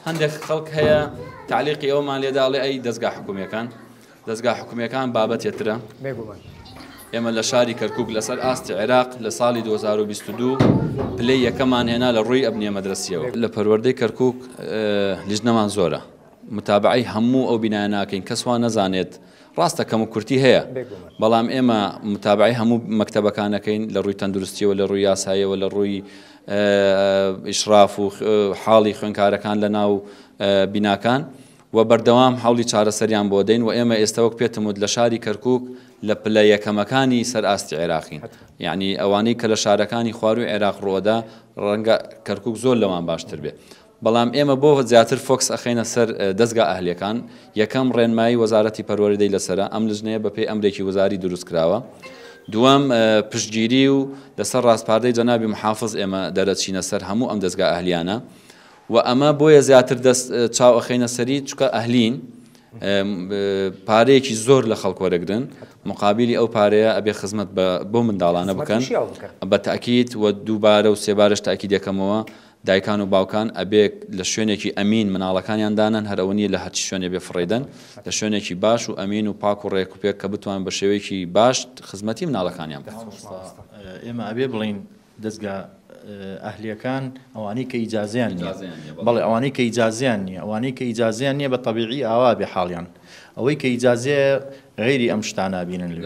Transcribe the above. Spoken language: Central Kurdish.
هەندێک خەڵک هەیە تعلیقی ئەومان لێداڵێ ئەی دەستگا حکومیەکان بابەتێترە. ئێمە لە شاری کەرکووک لەسەر ئاستی عێراق لە ساڵی 2022 پلەی یەکەمان هێنا لە ڕووی ئەبنیە مەدرسیەوە. لە پەروەردەی کەرکووک لیژنەمان زۆرە، متابعەی هەموو ئەو بینایە ناکەین، کەسوا نەزانێت ڕاستە کەم و کورتی هەیە، بەڵام ئێمە متابعەی هەموو مەکتەبەکانەکەین لە ڕووی تەندروستیەوە، لە ڕووی یاساییەوە، لە ڕووی ئیشراف و حاڵی خوێنکارەکان لە ناو بیناکان و بەردەوام هەوڵی چارەسەریان بۆ دەین و ئێمە ئێستا وەک پێتم وت لە شاری کەرکووک لە پلە یەکەمەکانی سەر ئاستی عێراقین، یعنی ئەوانەی کە لە شارەکانی خواروی عێراق ڕۆدا ڕەنگە کەرکووک زۆر لەوان باشتر بێ. بەڵام ئێمە بۆ زیاتر فۆکس ئەخەینە سەر دەستگا ئەهلیەکان. یەکەم ڕێنمایی وەزارەتی پەروەردەی لەسەرە، ئەم لیژنەیە بەپێی ئەمرێکی وەزاری دروست کراوە. دووەم پشتگیری و لەسەر ڕاستپاردەی جەنابی محافظ ئێمە دەرەچینە سەر هەموو ئەم دەستگا ئەهلیانە و ئەمە بۆیە زیاتر دەست چاو ئەخەینە سەری، چونکە ئەهلین پارەیەکی زۆر لە خەڵک وەرەگرن، مقابلی ئەو پارەیە ئەبێ خزمەت بۆ منداڵانە بکەن بە تاکید و دووبارە و سێبارەش تاکید یەکەمەوە دایکان و باوکان ئەبێ لە شوێنێکی ئەمین مناڵەکانیان دانن، هەر ئەوە نیە لە هەرچی شوێنێ بێ فڕێدەن، لە شوێنێکی باش و ئەمین و پاک و ڕێک و پێک کە بتوان بە شێوەیەکی باش خزمەتی مناڵەکانیان بکەن. ئێمە ئەبێ بڵین دەستگا ئەهلیەکان ئەوانەی کە ئیجازەیان نییە، بەڵێ ئەوانەی کە ئیجازەیان نییە، ئەوانەی کە ئیجازەیان نییە بە تەبیعی ئاوا بێ حاڵیان، ئەوەی کە ئیجازەیە غەیری ئەم شتانە بینن لێ.